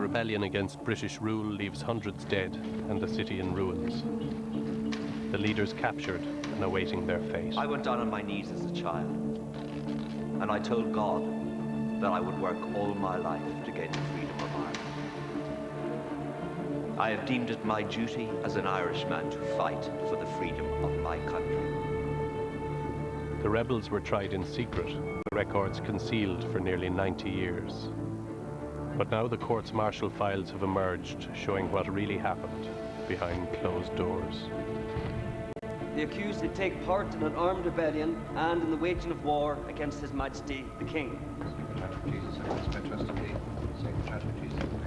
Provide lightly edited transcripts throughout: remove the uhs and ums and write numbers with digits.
rebellion against British rule leaves hundreds dead and the city in ruins. The leaders captured and awaiting their fate. I went down on my knees as a child, and I told God that I would work all my life to gain the freedom of Ireland. I have deemed it my duty as an Irishman to fight for the freedom of my country. The rebels were tried in secret, records concealed for nearly 90 years. But now the courts-martial files have emerged, showing what really happened behind closed doors. The accused did take part in an armed rebellion and in the waging of war against His Majesty the King.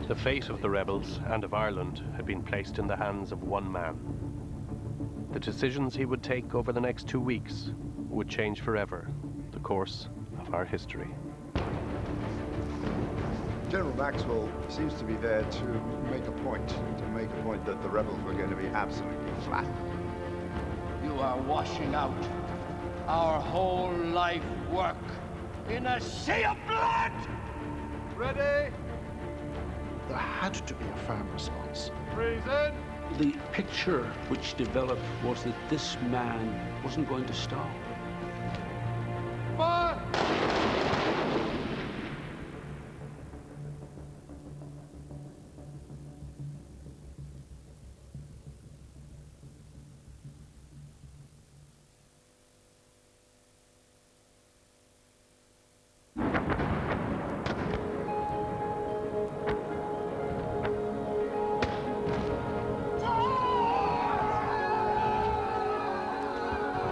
The fate of the rebels and of Ireland had been placed in the hands of one man. The decisions he would take over the next 2 weeks would change forever the course of our history. General Maxwell seems to be there to make a point that the rebels were going to be absolutely flattened. You are washing out our whole life work in a sea of blood! Ready? There had to be a firm response. Treason! The picture which developed was that this man wasn't going to stop. Fire!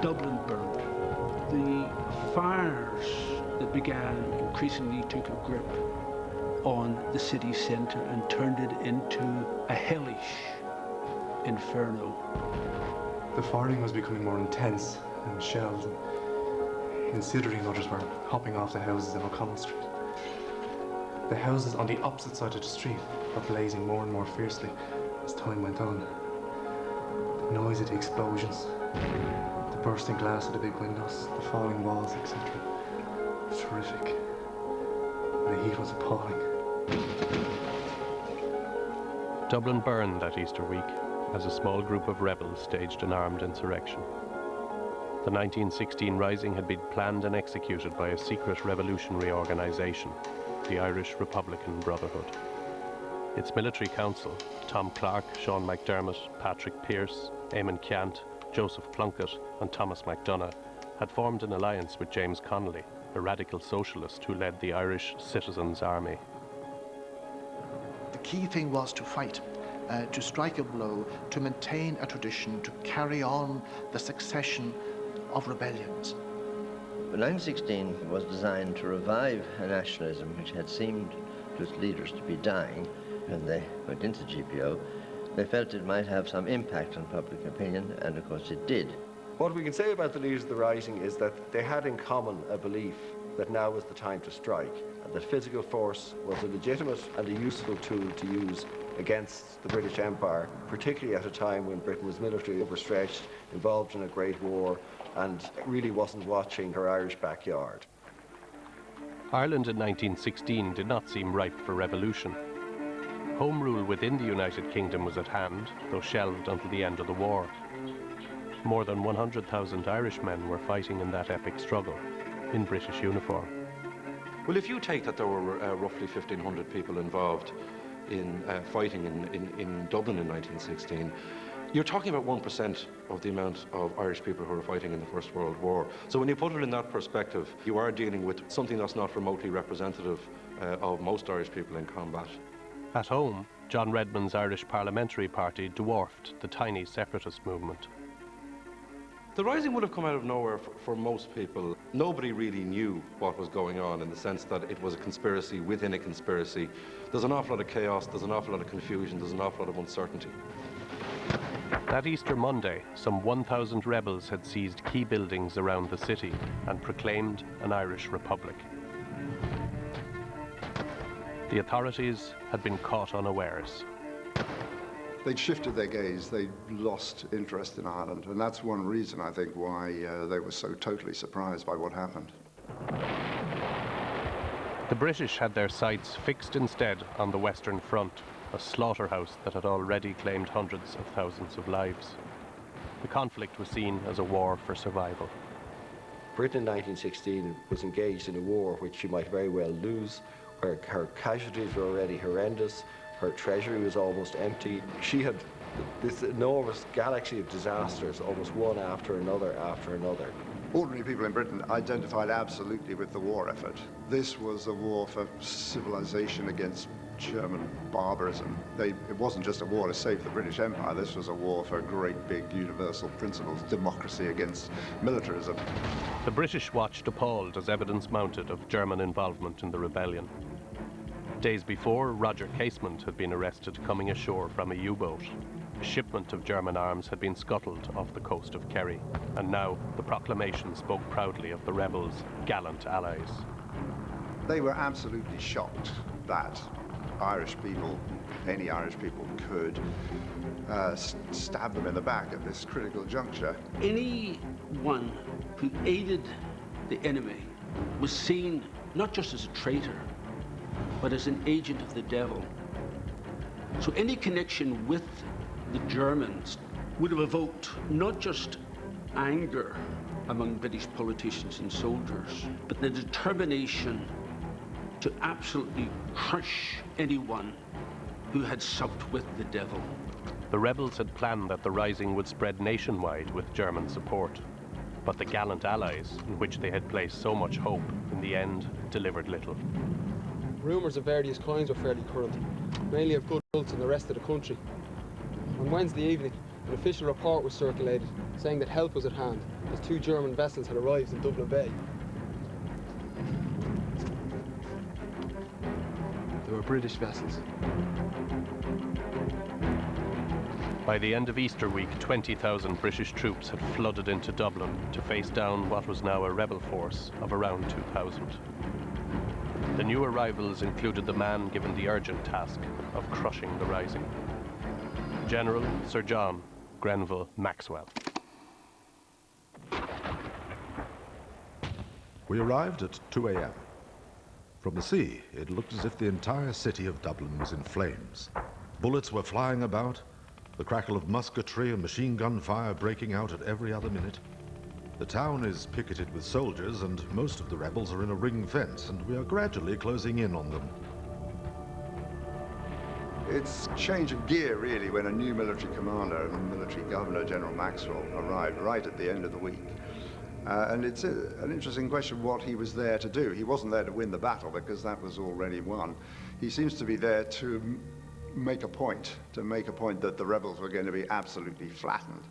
Dublin burned. The fires that began increasingly took a grip on the city centre and turned it into a hellish inferno. The firing was becoming more intense and shells. Incendiary motors were hopping off the houses in O'Connell Street. The houses on the opposite side of the street were blazing more and more fiercely as time went on. The noise of the explosions, the bursting glass of the big windows, the falling walls, etc. was horrific. The heat was appalling. Dublin burned that Easter week as a small group of rebels staged an armed insurrection. The 1916 rising had been planned and executed by a secret revolutionary organisation, the Irish Republican Brotherhood. Its military council, Tom Clark, Sean McDermott, Patrick Pearse, Eamon Ceant, Joseph Plunkett and Thomas MacDonagh, had formed an alliance with James Connolly, a radical socialist who led the Irish Citizens' Army. The key thing was to fight, to strike a blow, to maintain a tradition, to carry on the succession of rebellions. 1916 was designed to revive a nationalism which had seemed to its leaders to be dying. When they went into GPO, they felt it might have some impact on public opinion, and of course it did. What we can say about the leaders of the Rising is that they had in common a belief that now was the time to strike, and that physical force was a legitimate and a useful tool to use against the British Empire, particularly at a time when Britain was militarily overstretched, involved in a great war, and really wasn't watching her Irish backyard. Ireland in 1916 did not seem ripe for revolution. Home rule within the United Kingdom was at hand, though shelved until the end of the war. More than 100,000 Irishmen were fighting in that epic struggle, in British uniform. Well, if you take that there were roughly 1,500 people involved in fighting in Dublin in 1916, you're talking about 1% of the amount of Irish people who were fighting in the First World War. So when you put it in that perspective, you are dealing with something that's not remotely representative of most Irish people in combat. At home, John Redmond's Irish Parliamentary Party dwarfed the tiny separatist movement. The Rising would have come out of nowhere for most people. Nobody really knew what was going on, in the sense that it was a conspiracy within a conspiracy. There's an awful lot of chaos, there's an awful lot of confusion, there's an awful lot of uncertainty. That Easter Monday, some 1,000 rebels had seized key buildings around the city and proclaimed an Irish Republic. The authorities had been caught unawares. They'd shifted their gaze, they'd lost interest in Ireland, and that's one reason, I think, why they were so totally surprised by what happened. The British had their sights fixed instead on the Western Front, a slaughterhouse that had already claimed hundreds of thousands of lives. The conflict was seen as a war for survival. Britain in 1916 was engaged in a war which she might very well lose, where her casualties were already horrendous, her treasury was almost empty. She had this enormous galaxy of disasters, almost one after another after another. Ordinary people in Britain identified absolutely with the war effort. This was a war for civilization against German barbarism. It wasn't just a war to save the British Empire, this was a war for great big universal principles, democracy against militarism. The British watched appalled as evidence mounted of German involvement in the rebellion. Days before, Roger Casement had been arrested coming ashore from a U-boat. A shipment of German arms had been scuttled off the coast of Kerry, and now the proclamation spoke proudly of the rebels' gallant allies. They were absolutely shocked that Irish people, any Irish people, could stab them in the back at this critical juncture. Anyone who aided the enemy was seen not just as a traitor, but as an agent of the devil. So any connection with the Germans would have evoked not just anger among British politicians and soldiers, but the determination to absolutely crush anyone who had supped with the devil. The rebels had planned that the rising would spread nationwide with German support, but the gallant allies, in which they had placed so much hope, in the end delivered little. Rumours of various crimes were fairly current, mainly of good results in the rest of the country. On Wednesday evening, an official report was circulated saying that help was at hand, as 2 German vessels had arrived in Dublin Bay. They were British vessels. By the end of Easter week, 20,000 British troops had flooded into Dublin to face down what was now a rebel force of around 2,000. The new arrivals included the man given the urgent task of crushing the rising. General Sir John Grenville Maxwell. We arrived at 2 a.m. From the sea, it looked as if the entire city of Dublin was in flames. Bullets were flying about, the crackle of musketry and machine gun fire breaking out at every other minute. The town is picketed with soldiers, and most of the rebels are in a ring fence, and we are gradually closing in on them. It's change of gear, really, when a new military commander and military governor, General Maxwell, arrived right at the end of the week. And it's an interesting question what he was there to do. He wasn't there to win the battle, because that was already won. He seems to be there to make a point that the rebels were going to be absolutely flattened.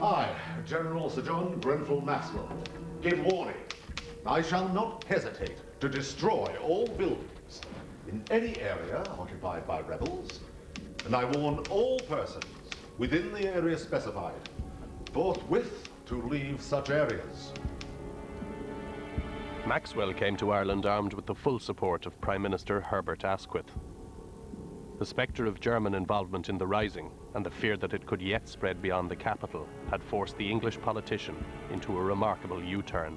I, General Sir John Grenville Maxwell, give warning. I shall not hesitate to destroy all buildings in any area occupied by rebels, and I warn all persons within the area specified forthwith to leave such areas. Maxwell came to Ireland armed with the full support of Prime Minister Herbert Asquith. The spectre of German involvement in the rising and the fear that it could yet spread beyond the capital had forced the English politician into a remarkable U-turn.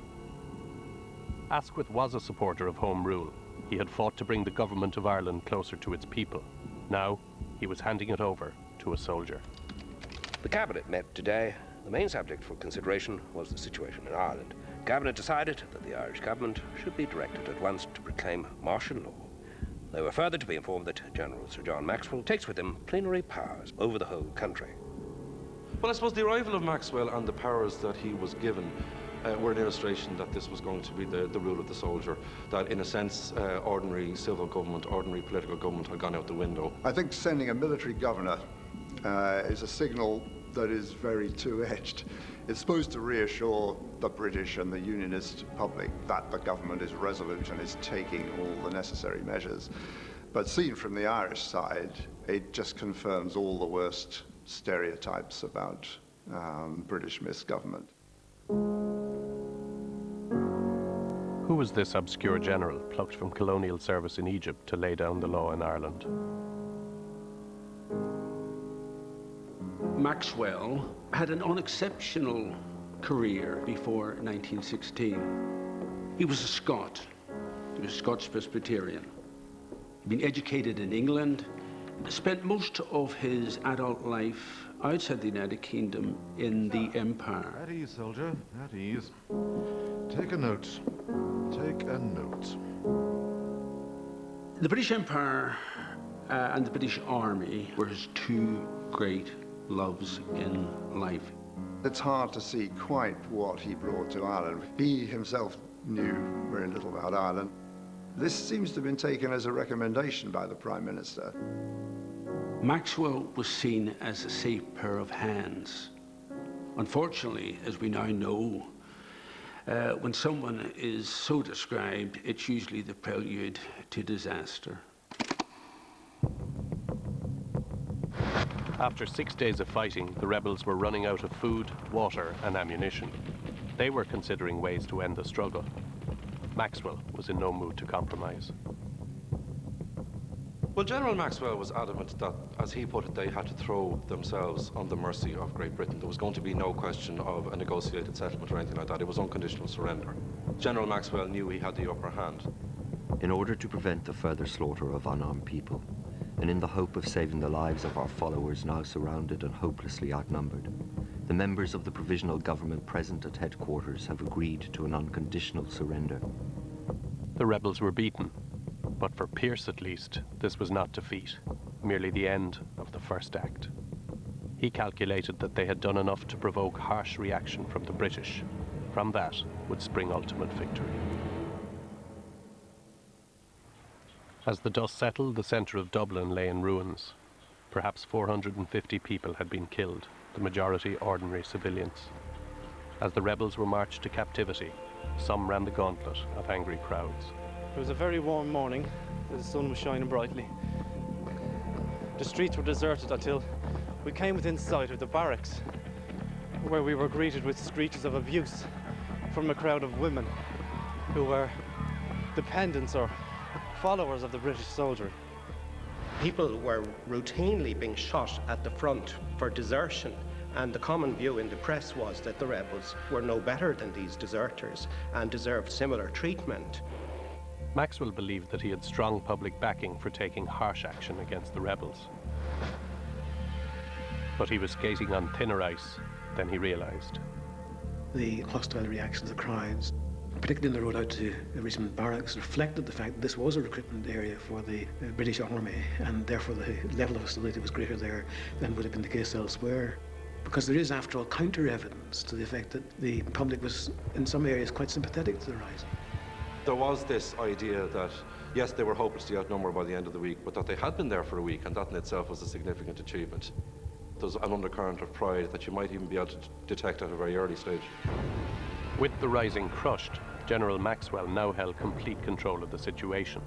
Asquith was a supporter of Home Rule. He had fought to bring the government of Ireland closer to its people. Now, he was handing it over to a soldier. The Cabinet met today. The main subject for consideration was the situation in Ireland. The Cabinet decided that the Irish government should be directed at once to proclaim martial law. They were further to be informed that General Sir John Maxwell takes with him plenary powers over the whole country. Well, I suppose the arrival of Maxwell and the powers that he was given were an illustration that this was going to be the rule of the soldier, that in a sense ordinary civil government, ordinary political government had gone out the window. I think sending a military governor is a signal that is very two-edged. It's supposed to reassure the British and the Unionist public that the government is resolute and is taking all the necessary measures. But seen from the Irish side, it just confirms all the worst stereotypes about British misgovernment. Who was this obscure general plucked from colonial service in Egypt to lay down the law in Ireland? Maxwell had an unexceptional career before 1916. He was a Scot. He was Scotch Presbyterian. He'd been educated in England, spent most of his adult life outside the United Kingdom in the Empire. At ease, soldier, at ease. Take a note. Take a note. The British Empire and the British Army were his two great loves in life. It's hard to see quite what he brought to Ireland. He himself knew very little about Ireland. This seems to have been taken as a recommendation by the Prime Minister. Maxwell was seen as a safe pair of hands. Unfortunately, as we now know, when someone is so described, it's usually the prelude to disaster. After 6 days of fighting, the rebels were running out of food, water and ammunition. They were considering ways to end the struggle. Maxwell was in no mood to compromise. Well, General Maxwell was adamant that, as he put it, they had to throw themselves on the mercy of Great Britain. There was going to be no question of a negotiated settlement or anything like that. It was unconditional surrender. General Maxwell knew he had the upper hand. In order to prevent the further slaughter of unarmed people, and in the hope of saving the lives of our followers now surrounded and hopelessly outnumbered, the members of the provisional government present at headquarters have agreed to an unconditional surrender. The rebels were beaten, but for Pearse at least, this was not defeat, merely the end of the first act. He calculated that they had done enough to provoke harsh reaction from the British. From that would spring ultimate victory. As the dust settled, the centre of Dublin lay in ruins. Perhaps 450 people had been killed, the majority ordinary civilians. As the rebels were marched to captivity, some ran the gauntlet of angry crowds. It was a very warm morning. The sun was shining brightly. The streets were deserted until we came within sight of the barracks, where we were greeted with screeches of abuse from a crowd of women who were dependents or followers of the British soldiery. People were routinely being shot at the front for desertion, and the common view in the press was that the rebels were no better than these deserters and deserved similar treatment. Maxwell believed that he had strong public backing for taking harsh action against the rebels. But he was skating on thinner ice than he realized. The hostile reactions of the crowds, particularly on the road out to Richmond Barracks, reflected the fact that this was a recruitment area for the British Army, and therefore the level of hostility was greater there than would have been the case elsewhere. Because there is, after all, counter-evidence to the effect that the public was, in some areas, quite sympathetic to the rising. There was this idea that, yes, they were hopelessly outnumbered by the end of the week, but that they had been there for a week, and that in itself was a significant achievement. There's an undercurrent of pride that you might even be able to detect at a very early stage. With the rising crushed, General Maxwell now held complete control of the situation.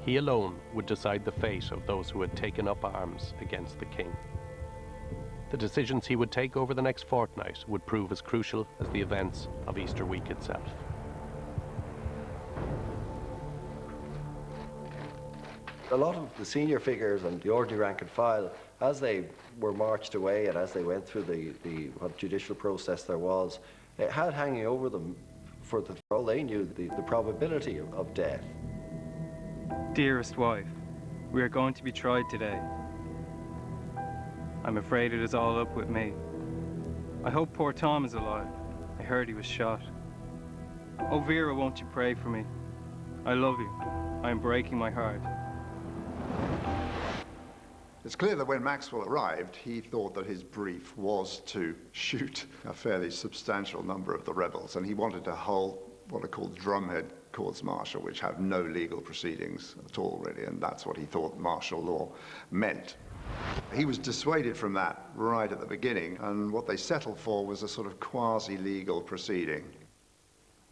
He alone would decide the fate of those who had taken up arms against the king. The decisions he would take over the next fortnight would prove as crucial as the events of Easter week itself. A lot of the senior figures and the ordinary rank and file, as they were marched away and as they went through what judicial process there was, it had hanging over them, for all they knew, the probability of death. Dearest wife, we are going to be tried today. I'm afraid it is all up with me. I hope poor Tom is alive. I heard he was shot. Oh, Vera, won't you pray for me? I love you. I am breaking my heart. It's clear that when Maxwell arrived, he thought that his brief was to shoot a fairly substantial number of the rebels, and he wanted to hold what are called drumhead courts-martial, which have no legal proceedings at all, really, and that's what he thought martial law meant. He was dissuaded from that right at the beginning, and what they settled for was a sort of quasi-legal proceeding.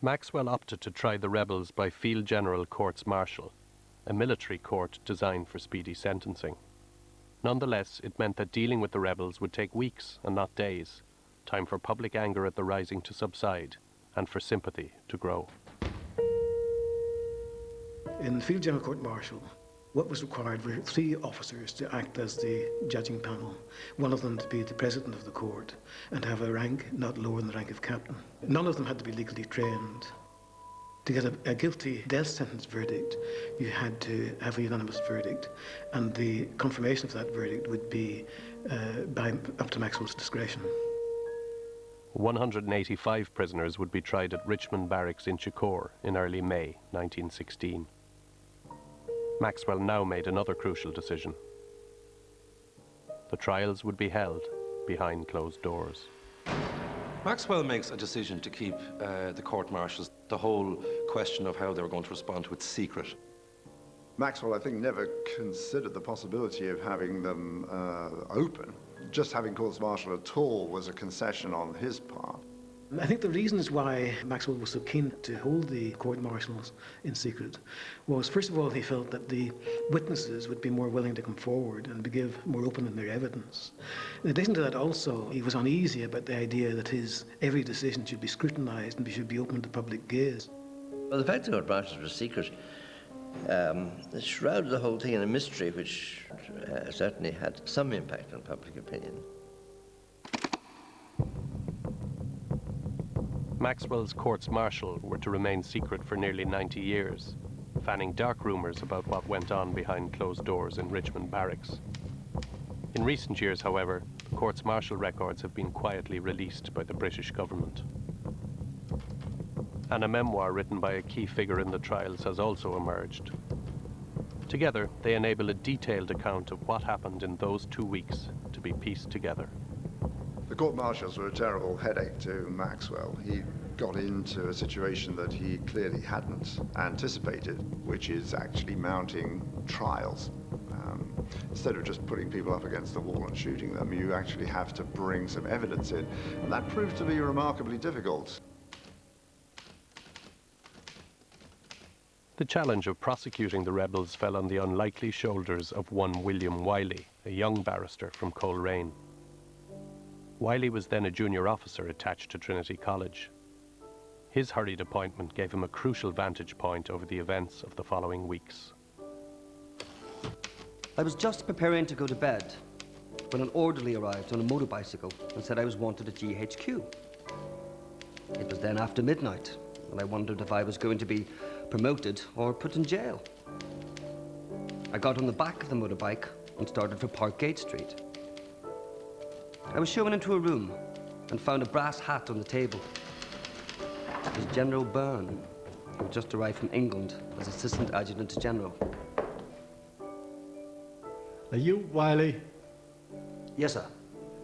Maxwell opted to try the rebels by Field General Courts-Martial, a military court designed for speedy sentencing. Nonetheless, it meant that dealing with the rebels would take weeks and not days, time for public anger at the rising to subside and for sympathy to grow. In the Field General Court-Martial, what was required were 3 officers to act as the judging panel, one of them to be the president of the court and have a rank not lower than the rank of captain. None of them had to be legally trained. To get a guilty death sentence verdict, you had to have a unanimous verdict, and the confirmation of that verdict would be up to Maxwell's discretion. 185 prisoners would be tried at Richmond Barracks in Chicor in early May 1916. Maxwell now made another crucial decision. The trials would be held behind closed doors. Maxwell makes a decision to keep the court-martials, the whole question of how they were going to respond to it, secret. Maxwell, I think, never considered the possibility of having them open. Just having courts-martial at all was a concession on his part. I think the reasons why Maxwell was so keen to hold the court-martials in secret was, first of all, he felt that the witnesses would be more willing to come forward and give more open in their evidence. In addition to that, also, he was uneasy about the idea that his every decision should be scrutinised and should be open to public gaze. Well, the fact that the court-martials were secret shrouded the whole thing in a mystery which certainly had some impact on public opinion. Maxwell's courts-martial were to remain secret for nearly 90 years, fanning dark rumours about what went on behind closed doors in Richmond Barracks. In recent years, however, the courts-martial records have been quietly released by the British government. And a memoir written by a key figure in the trials has also emerged. Together, they enable a detailed account of what happened in those 2 weeks to be pieced together. The court-martials were a terrible headache to Maxwell. He got into a situation that he clearly hadn't anticipated, which is actually mounting trials. Instead of just putting people up against the wall and shooting them, you actually have to bring some evidence in. And that proved to be remarkably difficult. The challenge of prosecuting the rebels fell on the unlikely shoulders of one William Wiley, a young barrister from Coleraine. Wiley was then a junior officer attached to Trinity College. His hurried appointment gave him a crucial vantage point over the events of the following weeks. I was just preparing to go to bed when an orderly arrived on a motorbicycle and said I was wanted at GHQ. It was then after midnight, and I wondered if I was going to be promoted or put in jail. I got on the back of the motorbike and started for Parkgate Street. I was shown into a room and found a brass hat on the table. It was General Byrne, who had just arrived from England as Assistant Adjutant General. Are you Wiley? Yes, sir.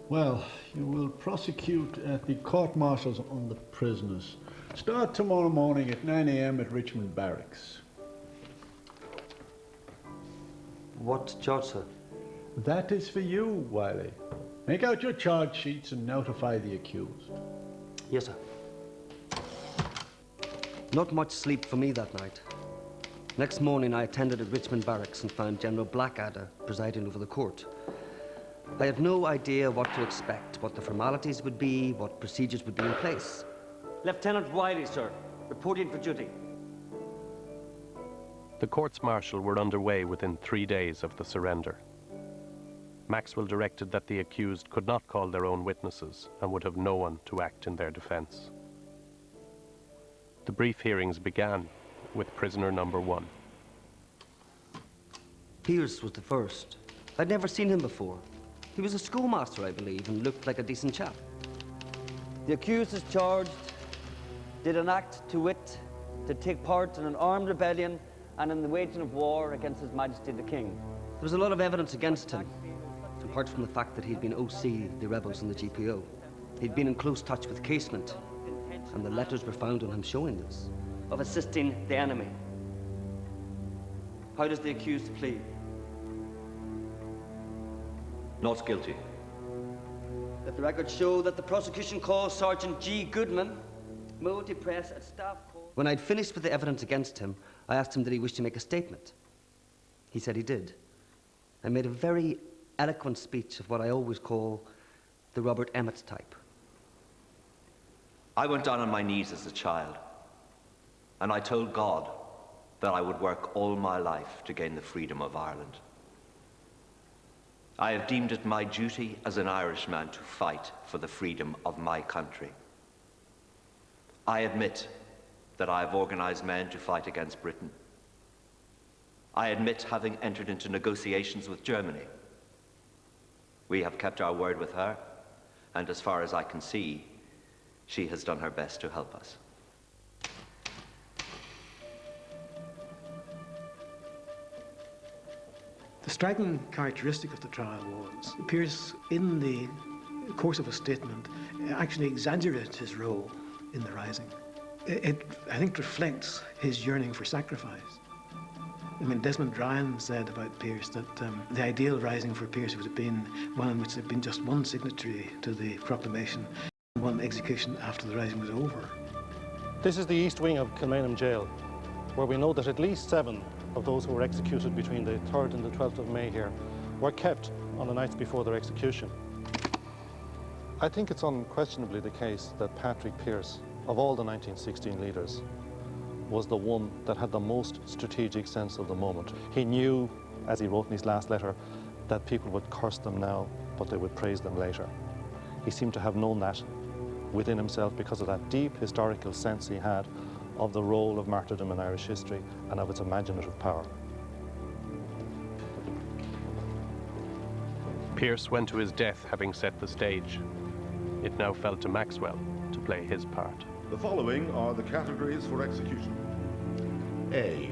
Well, you will prosecute the court-martials on the prisoners. Start tomorrow morning at 9 a.m. at Richmond Barracks. What charge, sir? That is for you, Wiley. Make out your charge sheets and notify the accused. Yes, sir. Not much sleep for me that night. Next morning, I attended at Richmond Barracks and found General Blackadder presiding over the court. I had no idea what to expect, what the formalities would be, what procedures would be in place. Lieutenant Wiley, sir, reporting for duty. The courts-martial were underway within 3 days of the surrender. Maxwell directed that the accused could not call their own witnesses and would have no one to act in their defense. The brief hearings began with prisoner number 1. Pierce was the first. I'd never seen him before. He was a schoolmaster, I believe, and looked like a decent chap. The accused is charged, did an act to wit, to take part in an armed rebellion and in the waging of war against His Majesty the King. There was a lot of evidence against him, apart from the fact that he'd been OC, the rebels in the GPO. He'd been in close touch with Casement, and the letters were found on him showing this. Of assisting the enemy. How does the accused plead? Not guilty. Let the record show that the prosecution calls Sergeant G. Goodman, multi-press at staff call. When I'd finished with the evidence against him, I asked him did he wish to make a statement. He said he did. I made a very eloquent speech of what I always call the Robert Emmet type. I went down on my knees as a child, and I told God that I would work all my life to gain the freedom of Ireland. I have deemed it my duty as an Irishman to fight for the freedom of my country. I admit that I have organized men to fight against Britain. I admit having entered into negotiations with Germany. We have kept our word with her, and as far as I can see, she has done her best to help us. The striking characteristic of the trial was Pearse, in the course of a statement, actually exaggerated his role in the rising. It, I think, reflects his yearning for sacrifice. I mean, Desmond Ryan said about Pearse that the ideal rising for Pearse would have been one in which there had been just one signatory to the proclamation, and one execution after the rising was over. This is the east wing of Kilmainham Jail, where we know that at least 7 of those who were executed between the 3rd and the 12th of May here were kept on the nights before their execution. I think it's unquestionably the case that Patrick Pearse, of all the 1916 leaders, was the one that had the most strategic sense of the moment. He knew, as he wrote in his last letter, that people would curse them now, but they would praise them later. He seemed to have known that within himself because of that deep historical sense he had of the role of martyrdom in Irish history and of its imaginative power. Pearse went to his death having set the stage. It now fell to Maxwell to play his part. The following are the categories for execution. A.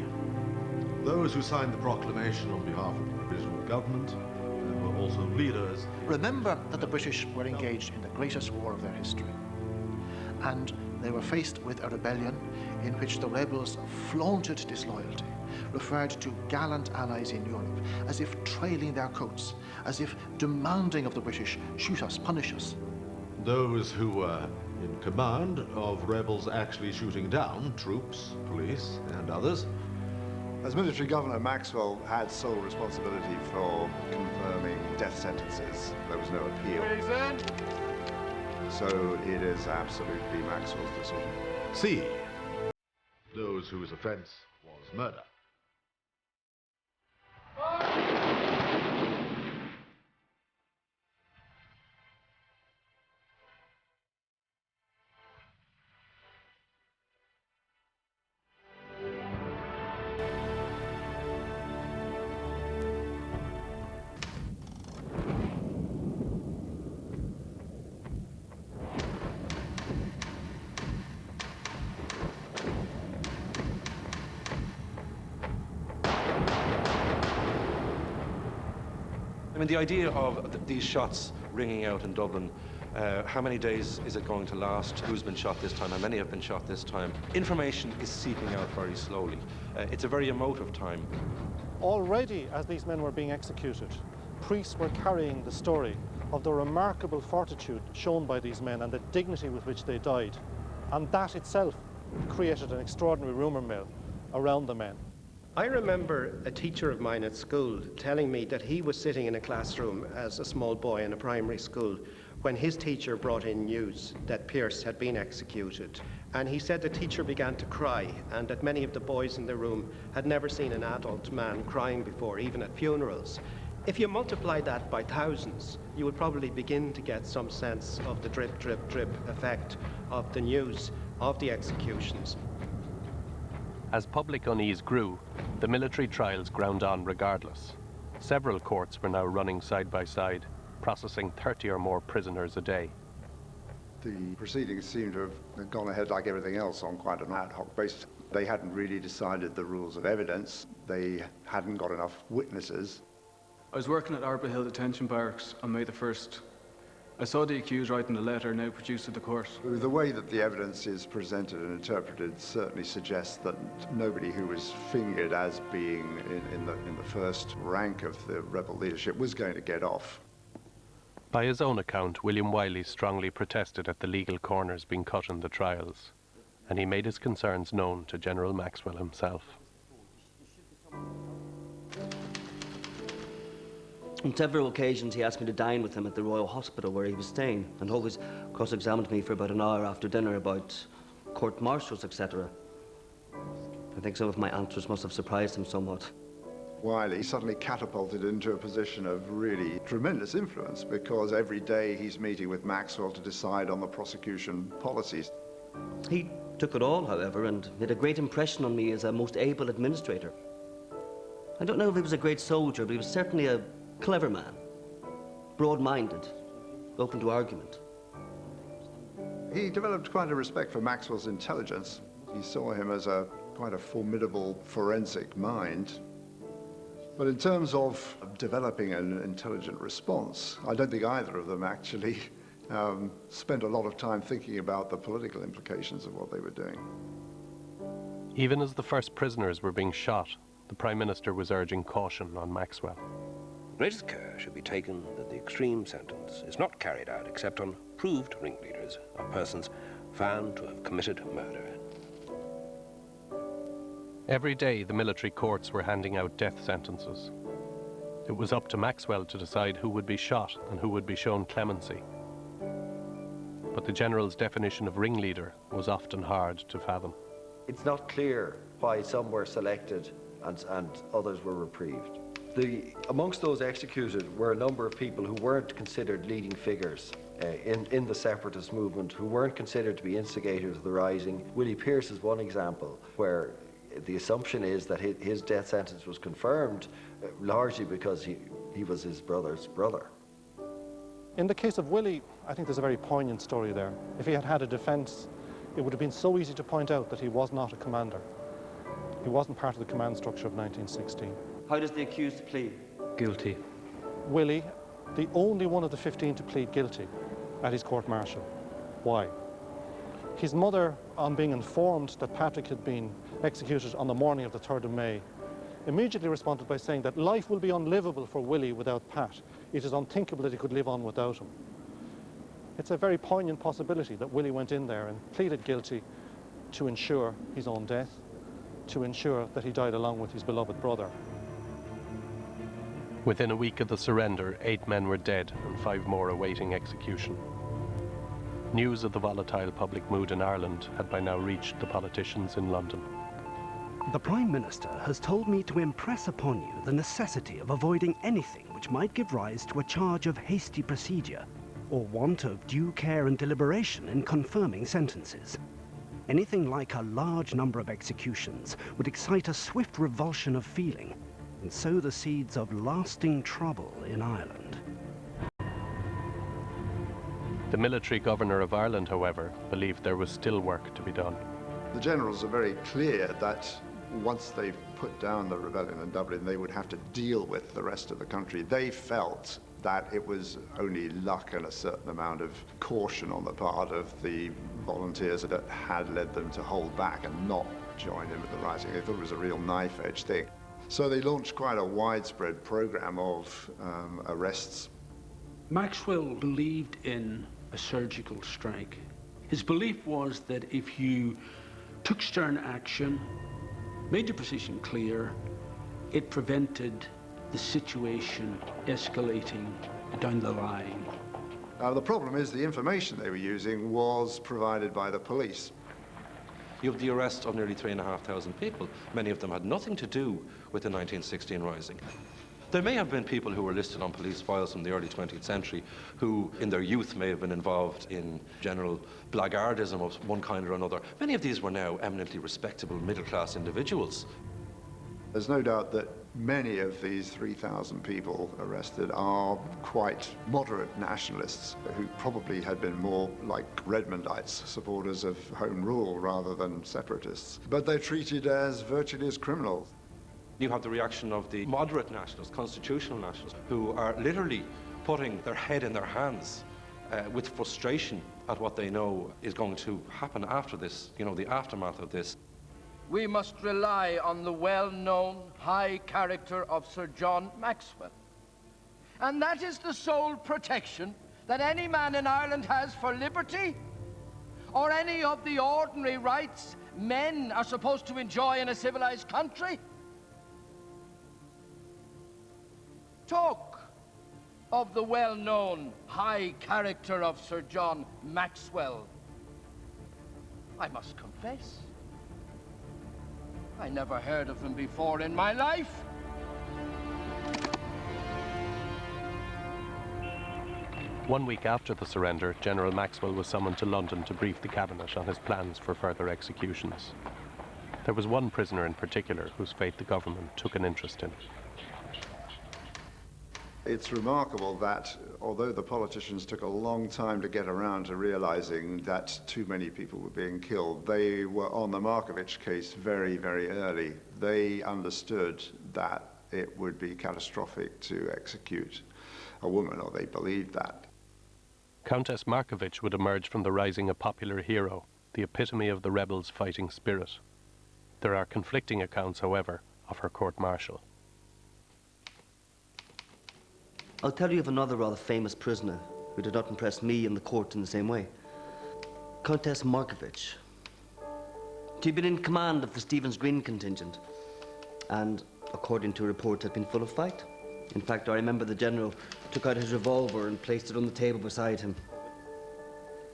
Those who signed the proclamation on behalf of the provisional government and were also leaders. Remember that the British were engaged in the greatest war of their history, and they were faced with a rebellion in which the rebels flaunted disloyalty, referred to gallant allies in Europe as if trailing their coats, as if demanding of the British, shoot us, punish us. Those who were in command of rebels actually shooting down troops, police, and others. As military governor, Maxwell had sole responsibility for confirming death sentences. There was no appeal. So it is absolutely Maxwell's decision. C. Those whose offence was murder. I mean, the idea of these shots ringing out in Dublin, how many days is it going to last? Who's been shot this time? How many have been shot this time? Information is seeping out very slowly. It's a very emotive time. Already, as these men were being executed, priests were carrying the story of the remarkable fortitude shown by these men and the dignity with which they died. And that itself created an extraordinary rumour mill around the men. I remember a teacher of mine at school telling me that he was sitting in a classroom as a small boy in a primary school when his teacher brought in news that Pearse had been executed. And he said the teacher began to cry, and that many of the boys in the room had never seen an adult man crying before, even at funerals. If you multiply that by thousands, you would probably begin to get some sense of the drip, drip, drip effect of the news of the executions. As public unease grew, the military trials ground on regardless. Several courts were now running side by side, processing 30 or more prisoners a day. The proceedings seem to have gone ahead like everything else on quite an ad hoc basis. They hadn't really decided the rules of evidence. They hadn't got enough witnesses. I was working at Arbor Hill Detention Barracks on May the 1st. I saw the accused writing the letter now produced at the court. The way that the evidence is presented and interpreted certainly suggests that nobody who was fingered as being in the first rank of the rebel leadership was going to get off. By his own account, William Wiley strongly protested at the legal corners being cut in the trials, and he made his concerns known to General Maxwell himself. On several occasions, he asked me to dine with him at the Royal Hospital where he was staying, and always cross-examined me for about an hour after dinner about court-martials, etc. I think some of my answers must have surprised him somewhat. Wiley suddenly catapulted into a position of really tremendous influence because every day he's meeting with Maxwell to decide on the prosecution policies. He took it all, however, and made a great impression on me as a most able administrator. I don't know if he was a great soldier, but he was certainly a clever man, broad-minded, open to argument. He developed quite a respect for Maxwell's intelligence. He saw him as quite a formidable forensic mind. But in terms of developing an intelligent response, I don't think either of them actually spent a lot of time thinking about the political implications of what they were doing. Even as the first prisoners were being shot, the Prime Minister was urging caution on Maxwell. Greatest care should be taken that the extreme sentence is not carried out except on proved ringleaders or persons found to have committed murder. Every day, the military courts were handing out death sentences. It was up to Maxwell to decide who would be shot and who would be shown clemency. But the General's definition of ringleader was often hard to fathom. It's not clear why some were selected and others were reprieved. Amongst those executed were a number of people who weren't considered leading figures in the separatist movement, who weren't considered to be instigators of the rising. Willie Pearce is one example where the assumption is that his death sentence was confirmed largely because he was his brother's brother. In the case of Willie, I think there's a very poignant story there. If he had had a defence, it would have been so easy to point out that he was not a commander. He wasn't part of the command structure of 1916. How does the accused plead? Guilty. Willie, the only one of the 15 to plead guilty at his court-martial. Why? His mother, on being informed that Patrick had been executed on the morning of the 3rd of May, immediately responded by saying that life will be unlivable for Willie without Pat. It is unthinkable that he could live on without him. It's a very poignant possibility that Willie went in there and pleaded guilty to ensure his own death, to ensure that he died along with his beloved brother. Within a week of the surrender, 8 men were dead and 5 more awaiting execution. News of the volatile public mood in Ireland had by now reached the politicians in London. The Prime Minister has told me to impress upon you the necessity of avoiding anything which might give rise to a charge of hasty procedure or want of due care and deliberation in confirming sentences. Anything like a large number of executions would excite a swift revulsion of feeling and sow the seeds of lasting trouble in Ireland. The military governor of Ireland, however, believed there was still work to be done. The generals are very clear that once they've put down the rebellion in Dublin, they would have to deal with the rest of the country. They felt that it was only luck and a certain amount of caution on the part of the volunteers that had led them to hold back and not join in with the rising. They thought it was a real knife-edge thing. So they launched quite a widespread program of arrests. Maxwell believed in a surgical strike. His belief was that if you took stern action, made your position clear, it prevented the situation escalating down the line. The problem is the information they were using was provided by the police. You have the arrest of nearly 3,500 people. Many of them had nothing to do with the 1916 rising. There may have been people who were listed on police files from the early 20th century who, in their youth, may have been involved in general blackguardism of one kind or another. Many of these were now eminently respectable middle-class individuals. There's no doubt that many of these 3,000 people arrested are quite moderate nationalists who probably had been more like Redmondites, supporters of Home Rule rather than separatists. But they're treated as virtually as criminals. You have the reaction of the moderate nationalists, constitutional nationalists, who are literally putting their head in their hands with frustration at what they know is going to happen after this, you know, the aftermath of this. We must rely on the well-known high character of Sir John Maxwell. And that is the sole protection that any man in Ireland has for liberty or any of the ordinary rights men are supposed to enjoy in a civilized country. Talk of the well-known high character of Sir John Maxwell. I must confess, I never heard of him before in my life. 1 week after the surrender, General Maxwell was summoned to London to brief the cabinet on his plans for further executions. There was one prisoner in particular whose fate the government took an interest in. It's remarkable that although the politicians took a long time to get around to realizing that too many people were being killed, they were on the Markovich case very, very early. They understood that it would be catastrophic to execute a woman, or they believed that. Countess Markovich would emerge from the rising a popular hero, the epitome of the rebels' fighting spirit. There are conflicting accounts, however, of her court-martial. I'll tell you of another rather famous prisoner who did not impress me in the court in the same way. Countess Markovich. She'd been in command of the Stephen's Green contingent, and according to reports, had been full of fight. In fact, I remember the general took out his revolver and placed it on the table beside him.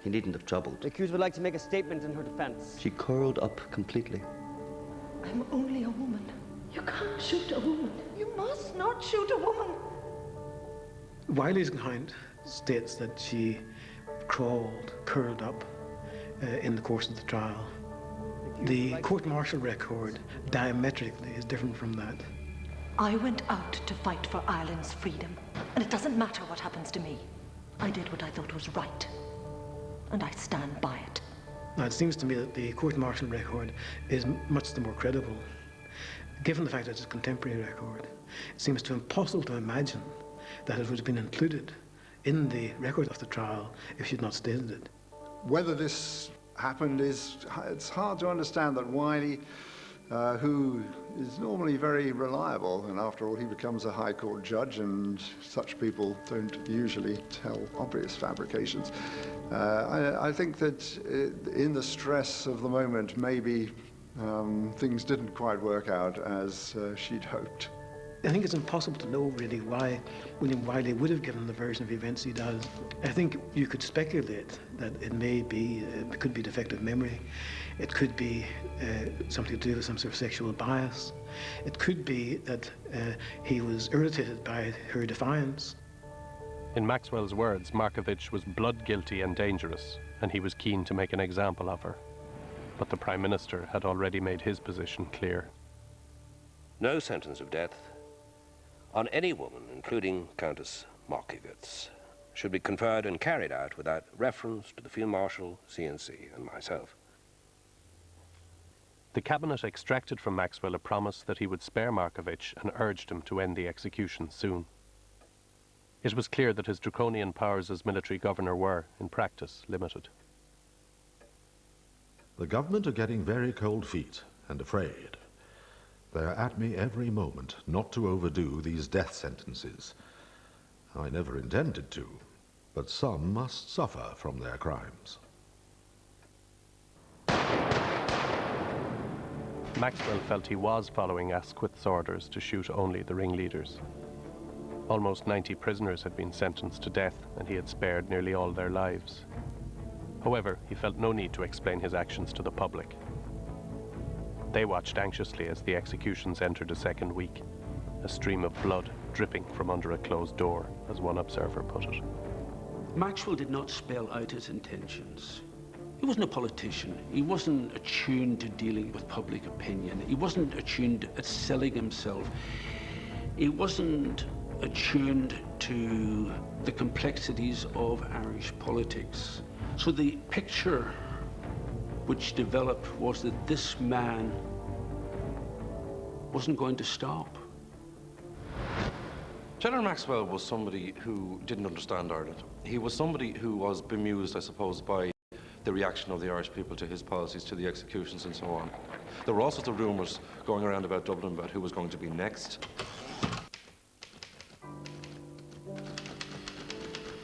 He needn't have troubled. The accused would like to make a statement in her defense. She curled up completely. I'm only a woman. You can't shoot a woman. You must not shoot a woman. Wiley's account states that she crawled, curled up in the course of the trial. The court-martial record diametrically is different from that. I went out to fight for Ireland's freedom, and it doesn't matter what happens to me. I did what I thought was right, and I stand by it. Now, it seems to me that the court-martial record is much the more credible. Given the fact that it's a contemporary record, it seems too impossible to imagine that it would have been included in the record of the trial if she'd not stated it. Whether this happened it's hard to understand that Wiley, who is normally very reliable, and after all he becomes a High Court judge and such people don't usually tell obvious fabrications. I think that in the stress of the moment maybe things didn't quite work out as she'd hoped. I think it's impossible to know really why William Wiley would have given the version of events he does. I think you could speculate that it could be defective memory. It could be something to do with some sort of sexual bias. It could be that he was irritated by her defiance. In Maxwell's words, Markovich was blood guilty and dangerous, and he was keen to make an example of her. But the Prime Minister had already made his position clear. No sentence of death on any woman, including Countess Markovich, should be conferred and carried out without reference to the Field Marshal, CNC, and myself. The cabinet extracted from Maxwell a promise that he would spare Markovich and urged him to end the execution soon. It was clear that his draconian powers as military governor were, in practice, limited. The government are getting very cold feet and afraid. They're at me every moment not to overdo these death sentences. I never intended to, but some must suffer from their crimes. Maxwell felt he was following Asquith's orders to shoot only the ringleaders. Almost 90 prisoners had been sentenced to death, and he had spared nearly all their lives. However, he felt no need to explain his actions to the public. They watched anxiously as the executions entered a second week, a stream of blood dripping from under a closed door, as one observer put it. Maxwell did not spell out his intentions. He wasn't a politician. He wasn't attuned to dealing with public opinion. He wasn't attuned at selling himself. He wasn't attuned to the complexities of Irish politics. So the picture which developed was that this man wasn't going to stop. General Maxwell was somebody who didn't understand Ireland. He was somebody who was bemused, I suppose, by the reaction of the Irish people to his policies, to the executions and so on. There were all sorts of rumours going around about Dublin about who was going to be next.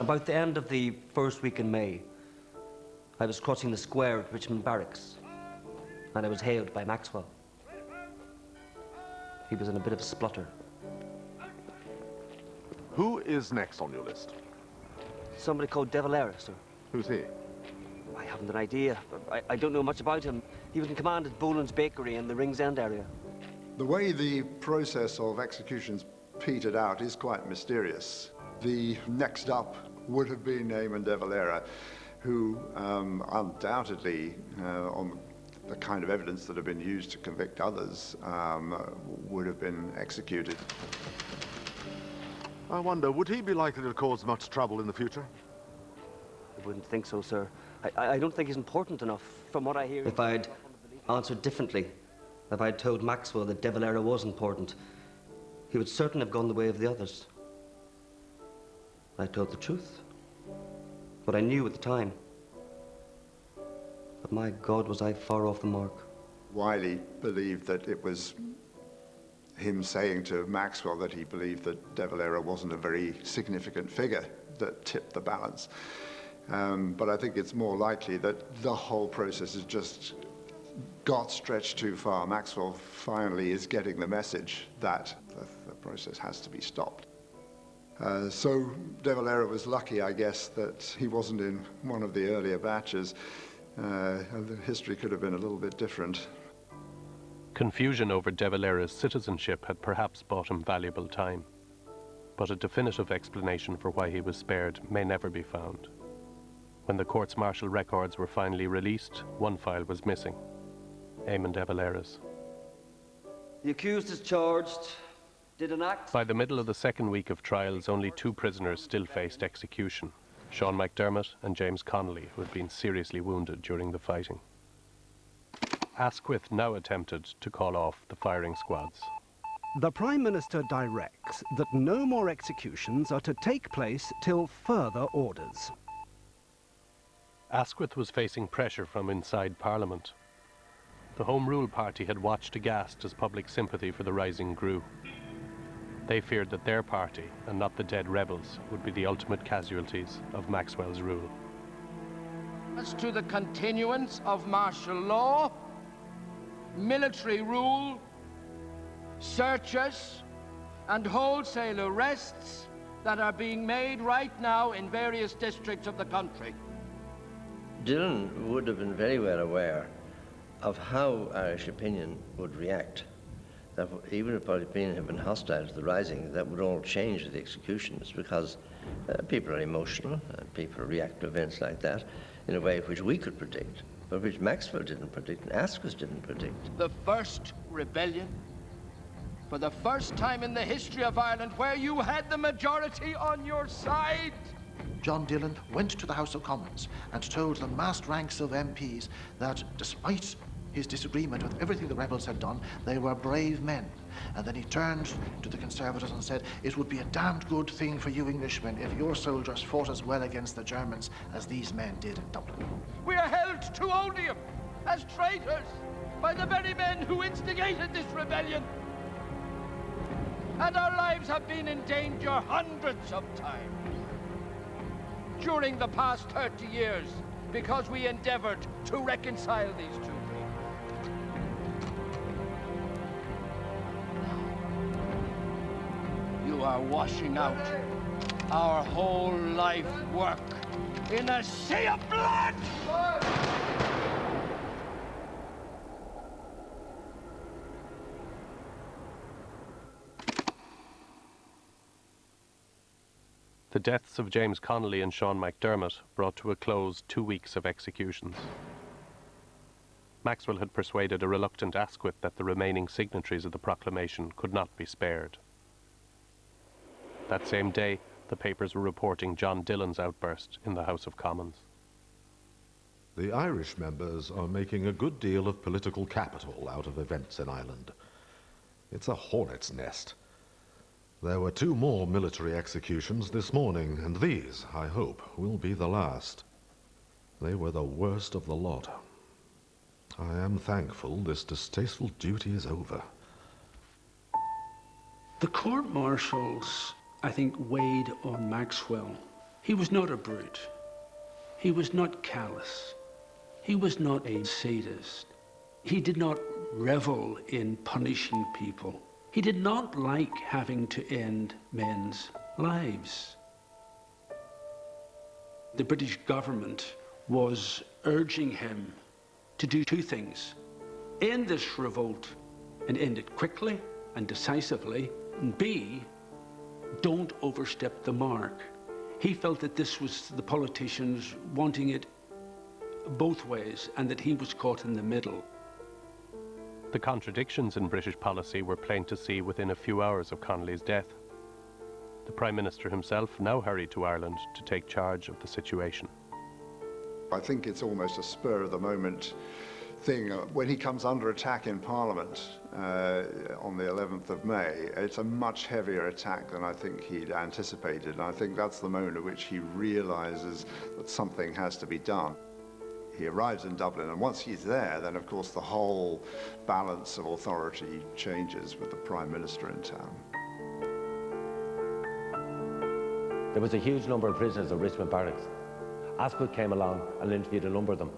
About the end of the first week in May, I was crossing the square at Richmond Barracks, and I was hailed by Maxwell. He was in a bit of a splutter. Who is next on your list? Somebody called De Valera, sir. Who's he? I haven't an idea. I don't know much about him. He was in command at Boland's Bakery in the Ringsend area. The way the process of executions petered out is quite mysterious. The next up would have been Eamon de Valera, who undoubtedly, on the kind of evidence that had been used to convict others, would have been executed. I wonder, would he be likely to cause much trouble in the future? I wouldn't think so, sir. I don't think he's important enough, from what I hear. If I'd answered differently, if I'd told Maxwell that de Valera was important, he would certainly have gone the way of the others. I told the truth. What I knew at the time. But my God, was I far off the mark. Wiley believed that it was him saying to Maxwell that he believed that de Valera wasn't a very significant figure that tipped the balance. But I think it's more likely that the whole process has just got stretched too far. Maxwell finally is getting the message that the process has to be stopped. So de Valera was lucky, I guess, that he wasn't in one of the earlier batches. The history could have been a little bit different. Confusion over de Valera's citizenship had perhaps bought him valuable time, but a definitive explanation for why he was spared may never be found. When the courts-martial records were finally released, one file was missing: Eamon de Valera's. The accused is charged, did an act... By the middle of the second week of trials, only 2 prisoners still faced execution: Sean McDermott and James Connolly, who had been seriously wounded during the fighting. Asquith now attempted to call off the firing squads. The Prime Minister directs that no more executions are to take place till further orders. Asquith was facing pressure from inside Parliament. The Home Rule Party had watched aghast as public sympathy for the rising grew. They feared that their party, and not the dead rebels, would be the ultimate casualties of Maxwell's rule. As to the continuance of martial law, military rule, searches, and wholesale arrests that are being made right now in various districts of the country. Dillon would have been very well aware of how Irish opinion would react. That even if public opinion had been hostile to the rising, that would all change with the executions, because people are emotional, and people react to events like that in a way which we could predict, but which Maxwell didn't predict and Asquith didn't predict. The first rebellion, for the first time in the history of Ireland, where you had the majority on your side. John Dillon went to the House of Commons and told the massed ranks of MPs that despite his disagreement with everything the rebels had done, they were brave men. And then he turned to the Conservatives and said, it would be a damned good thing for you Englishmen if your soldiers fought as well against the Germans as these men did in Dublin. We are held to odium as traitors by the very men who instigated this rebellion. And our lives have been in danger hundreds of times during the past 30 years because we endeavored to reconcile these two things. You are washing out our whole life work in a sea of blood! The deaths of James Connolly and Sean McDermott brought to a close 2 weeks of executions. Maxwell had persuaded a reluctant Asquith that the remaining signatories of the proclamation could not be spared. That same day, the papers were reporting John Dillon's outburst in the House of Commons. The Irish members are making a good deal of political capital out of events in Ireland. It's a hornet's nest. There were 2 more military executions this morning, and these, I hope, will be the last. They were the worst of the lot. I am thankful this distasteful duty is over. The court-martials, I think, weighed on Maxwell. He was not a brute. He was not callous. He was not a sadist. He did not revel in punishing people. He did not like having to end men's lives. The British government was urging him to do 2 things: end this revolt and end it quickly and decisively, and B, don't overstep the mark. He felt that this was the politicians wanting it both ways and that he was caught in the middle. The contradictions in British policy were plain to see within a few hours of Connolly's death. The Prime Minister himself now hurried to Ireland to take charge of the situation. I think it's almost a spur-of-the-moment thing. When he comes under attack in Parliament on the 11th of May, it's a much heavier attack than I think he'd anticipated. And I think that's the moment at which he realises that something has to be done. He arrives in Dublin, and once he's there, then of course the whole balance of authority changes with the Prime Minister in town. There was a huge number of prisoners at Richmond Barracks. Asquith came along and interviewed a number of them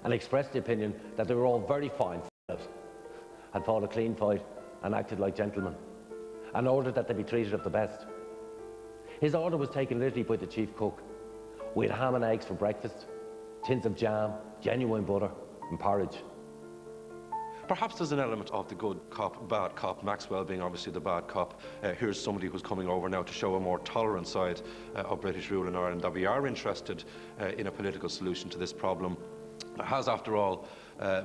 and expressed the opinion that they were all very fine fellows, had fought a clean fight and acted like gentlemen, and ordered that they be treated of the best. His order was taken literally by the chief cook. We had ham and eggs for breakfast, tins of jam, genuine butter and porridge. Perhaps there's an element of the good cop, bad cop, Maxwell being obviously the bad cop. Here's somebody who's coming over now to show a more tolerant side of British rule in Ireland, that we are interested in a political solution to this problem. There has, after all,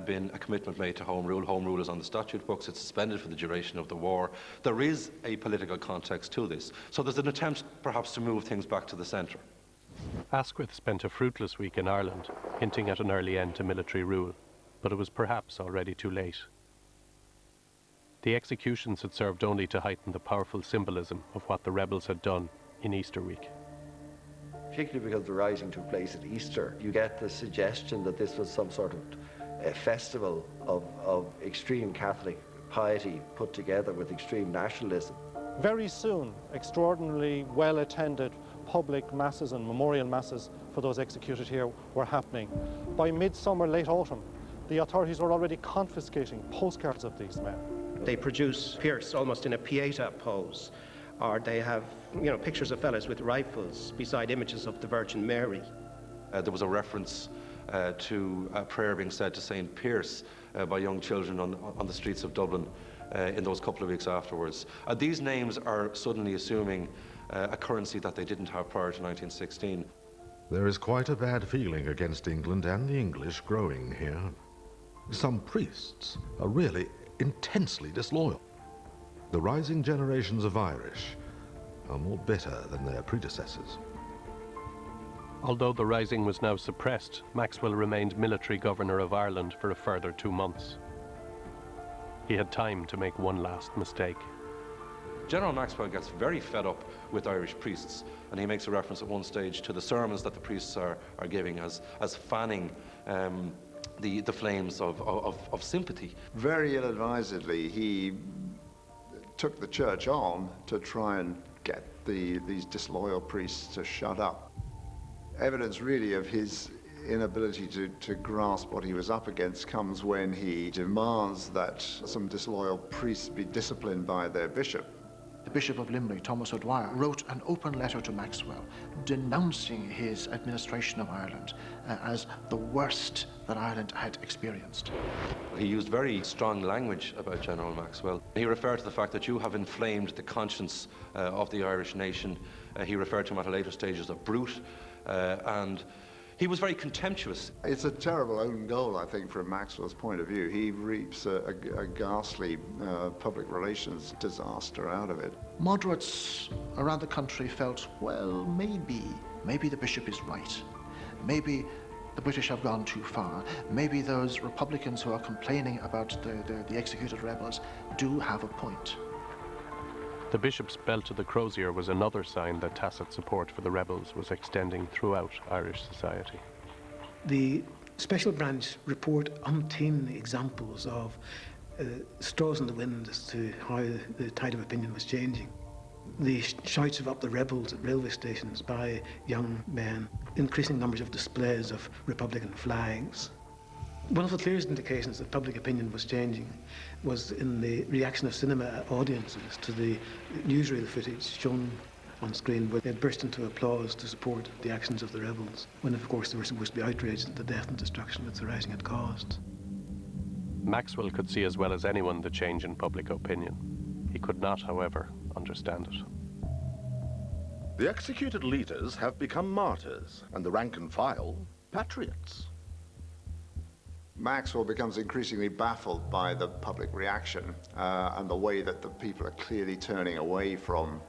been a commitment made to Home Rule. Home Rule is on the statute books. It's suspended for the duration of the war. There is a political context to this. So there's an attempt, perhaps, to move things back to the centre. Asquith spent a fruitless week in Ireland, hinting at an early end to military rule, but it was perhaps already too late. The executions had served only to heighten the powerful symbolism of what the rebels had done in Easter week. Particularly because the rising took place at Easter, you get the suggestion that this was some sort of a festival of extreme Catholic piety put together with extreme nationalism. Very soon, extraordinarily well-attended public masses and memorial masses for those executed here were happening. By midsummer, late autumn, the authorities were already confiscating postcards of these men. They produce Pierce almost in a pieta pose, or they have, pictures of fellas with rifles beside images of the Virgin Mary. There was a reference to a prayer being said to St. Pierce by young children on the streets of Dublin in those couple of weeks afterwards. These names are suddenly assuming a currency that they didn't have prior to 1916. There is quite a bad feeling against England and the English growing here. Some priests are really intensely disloyal. The rising generations of Irish are more bitter than their predecessors. Although the rising was now suppressed, Maxwell remained military governor of Ireland for a further 2 months. He had time to make one last mistake. General Maxwell gets very fed up with Irish priests, and he makes a reference at one stage to the sermons that the priests are giving as fanning the flames of sympathy. Very ill-advisedly, he took the church on to try and get these disloyal priests to shut up. Evidence really of his inability to grasp what he was up against comes when he demands that some disloyal priests be disciplined by their bishop. The Bishop of Limerick, Thomas O'Dwyer, wrote an open letter to Maxwell denouncing his administration of Ireland as the worst that Ireland had experienced. He used very strong language about General Maxwell. He referred to the fact that you have inflamed the conscience of the Irish nation. He referred to him at a later stage as a brute, and he was very contemptuous. It's a terrible own goal, I think, from Maxwell's point of view. He reaps a ghastly public relations disaster out of it. Moderates around the country felt, well, maybe the bishop is right. Maybe the British have gone too far. Maybe those Republicans who are complaining about the executed rebels do have a point. The bishop's belt to the crozier was another sign that tacit support for the rebels was extending throughout Irish society. The special branch report umpteen examples of straws in the wind as to how the tide of opinion was changing. The shouts of "up the rebels" at railway stations by young men, increasing numbers of displays of Republican flags. One of the clearest indications that public opinion was changing was in the reaction of cinema audiences to the newsreel footage shown on screen, where they burst into applause to support the actions of the rebels, when of course they were supposed to be outraged at the death and destruction which the rising had caused. Maxwell could see as well as anyone the change in public opinion. He could not, however, understand it. The executed leaders have become martyrs, and the rank and file, patriots. Maxwell becomes increasingly baffled by the public reaction and the way that the people are clearly turning away from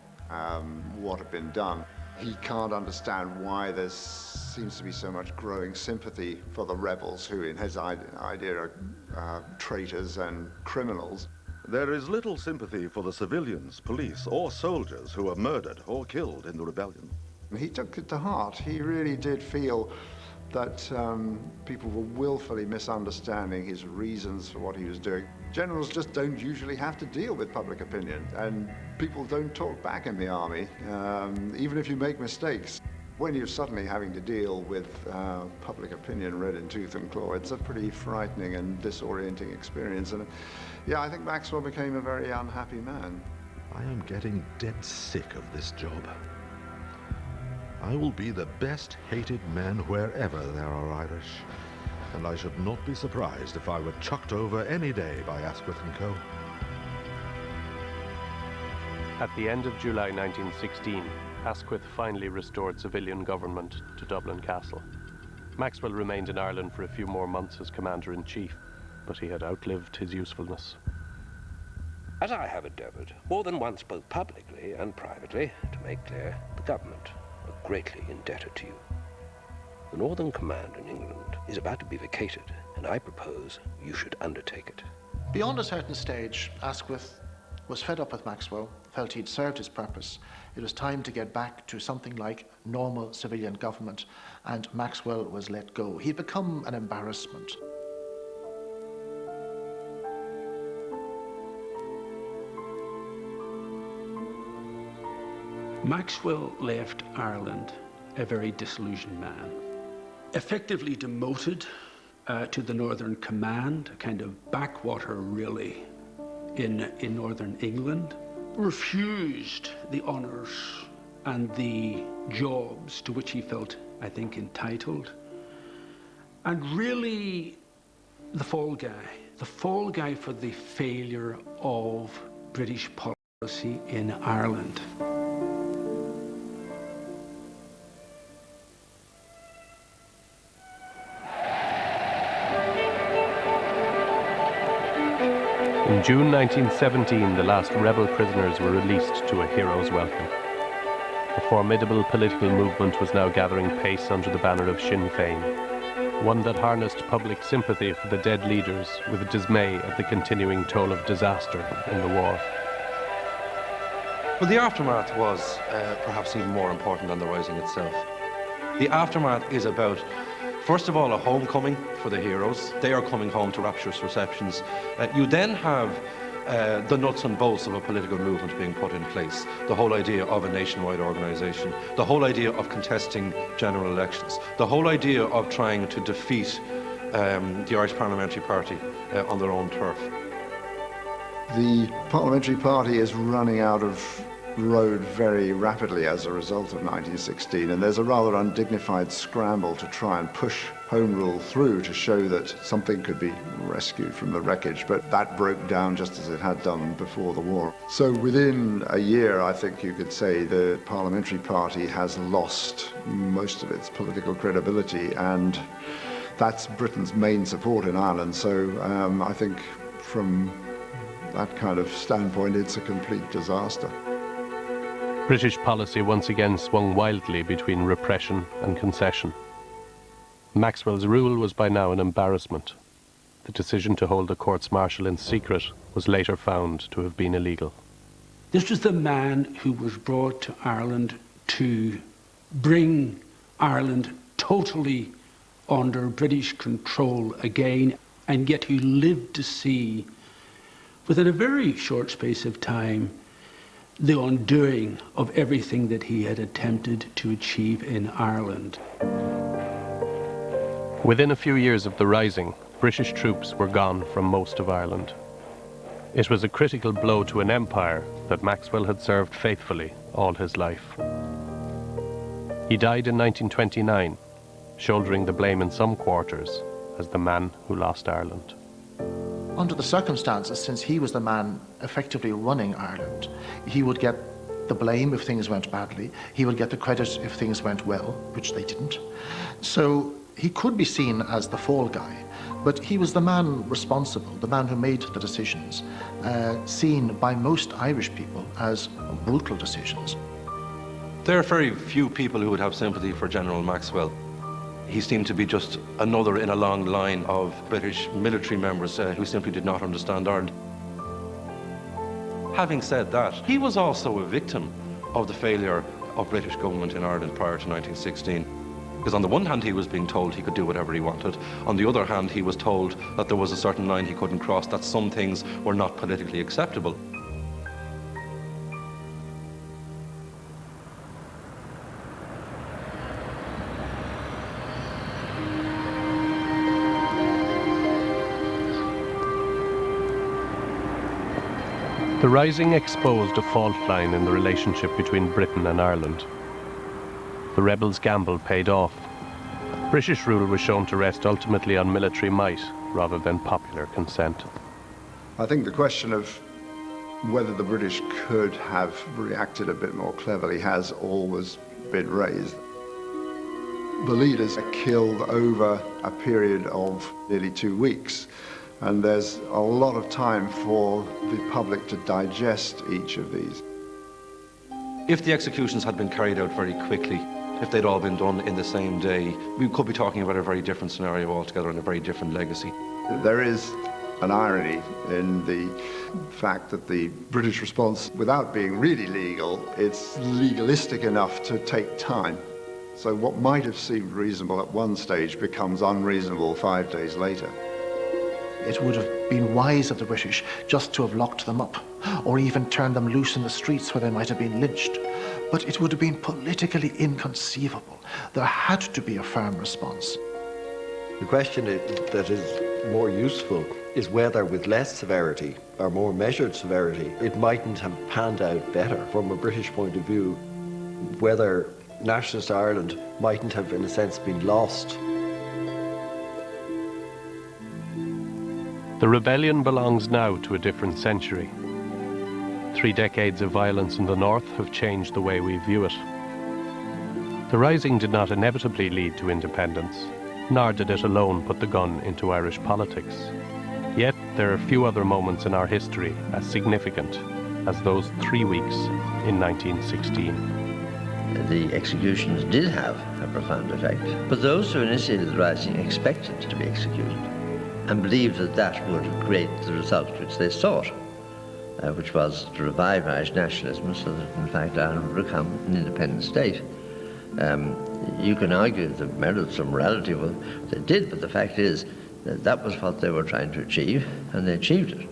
what had been done. He can't understand why there seems to be so much growing sympathy for the rebels, who in his idea are traitors and criminals. There is little sympathy for the civilians, police, or soldiers who were murdered or killed in the rebellion. He took it to heart. He really did feel that people were willfully misunderstanding his reasons for what he was doing. Generals just don't usually have to deal with public opinion, and people don't talk back in the army, even if you make mistakes. When you're suddenly having to deal with public opinion red in tooth and claw, it's a pretty frightening and disorienting experience. And yeah, I think Maxwell became a very unhappy man. I am getting dead sick of this job. I will be the best hated man wherever there are Irish, and I should not be surprised if I were chucked over any day by Asquith & Co. At the end of July 1916, Asquith finally restored civilian government to Dublin Castle. Maxwell remained in Ireland for a few more months as Commander-in-Chief, but he had outlived his usefulness. As I have endeavoured, more than once both publicly and privately, to make clear, the government are greatly indebted to you. The Northern Command in England is about to be vacated, and I propose you should undertake it. Beyond a certain stage, Asquith was fed up with Maxwell, felt he'd served his purpose. It was time to get back to something like normal civilian government, and Maxwell was let go. He'd become an embarrassment. Maxwell left Ireland a very disillusioned man, effectively demoted to the Northern Command, a kind of backwater really in Northern England, refused the honours and the jobs to which he felt, I think, entitled, and really the fall guy for the failure of British policy in Ireland. In June 1917, the last rebel prisoners were released to a hero's welcome. A formidable political movement was now gathering pace under the banner of Sinn Féin, one that harnessed public sympathy for the dead leaders with dismay at the continuing toll of disaster in the war. Well, the aftermath was perhaps even more important than the rising itself. The aftermath is about, first of all, a homecoming for the heroes. They are coming home to rapturous receptions. You then have the nuts and bolts of a political movement being put in place. The whole idea of a nationwide organisation, the whole idea of contesting general elections, the whole idea of trying to defeat the Irish Parliamentary Party on their own turf. The Parliamentary Party is running out of road very rapidly as a result of 1916, and there's a rather undignified scramble to try and push Home Rule through to show that something could be rescued from the wreckage, but that broke down just as it had done before the war. So within a year, I think you could say the Parliamentary Party has lost most of its political credibility, and that's Britain's main support in Ireland. So I think from that kind of standpoint, it's a complete disaster. British policy once again swung wildly between repression and concession. Maxwell's rule was by now an embarrassment. The decision to hold the courts-martial in secret was later found to have been illegal. This was the man who was brought to Ireland to bring Ireland totally under British control again, and yet who lived to see, within a very short space of time, the undoing of everything that he had attempted to achieve in Ireland. Within a few years of the Rising, British troops were gone from most of Ireland. It was a critical blow to an empire that Maxwell had served faithfully all his life. He died in 1929, shouldering the blame in some quarters as the man who lost Ireland. Under the circumstances, since he was the man effectively running Ireland, he would get the blame if things went badly. He will get the credit if things went well, which they didn't. So he could be seen as the fall guy, but he was the man responsible, the man who made the decisions, seen by most Irish people as brutal decisions. There are very few people who would have sympathy for General Maxwell. He seemed to be just another in a long line of British military members who simply did not understand Ireland. Having said that, he was also a victim of the failure of British government in Ireland prior to 1916. Because on the one hand, he was being told he could do whatever he wanted. On the other hand, he was told that there was a certain line he couldn't cross, that some things were not politically acceptable. The Rising exposed a fault line in the relationship between Britain and Ireland. The rebels' gamble paid off. British rule was shown to rest ultimately on military might rather than popular consent. I think the question of whether the British could have reacted a bit more cleverly has always been raised. The leaders are killed over a period of nearly 2 weeks, and there's a lot of time for the public to digest each of these. If the executions had been carried out very quickly, if they'd all been done in the same day, we could be talking about a very different scenario altogether and a very different legacy. There is an irony in the fact that the British response, without being really legal, it's legalistic enough to take time. So what might have seemed reasonable at one stage becomes unreasonable 5 days later. It would have been wise of the British just to have locked them up, or even turned them loose in the streets where they might have been lynched. But it would have been politically inconceivable. There had to be a firm response. The question that is more useful is whether with less severity or more measured severity, it mightn't have panned out better from a British point of view, whether nationalist Ireland mightn't have, in a sense, been lost. The rebellion belongs now to a different century. 3 decades of violence in the north have changed the way we view it. The Rising did not inevitably lead to independence, nor did it alone put the gun into Irish politics. Yet there are few other moments in our history as significant as those 3 weeks in 1916. The executions did have a profound effect, but those who initiated the Rising expected to be executed and believed that that would create the result which they sought, which was to revive Irish nationalism so that, in fact, Ireland would become an independent state. You can argue the merits of morality, well, they did, but the fact is that that was what they were trying to achieve, and they achieved it.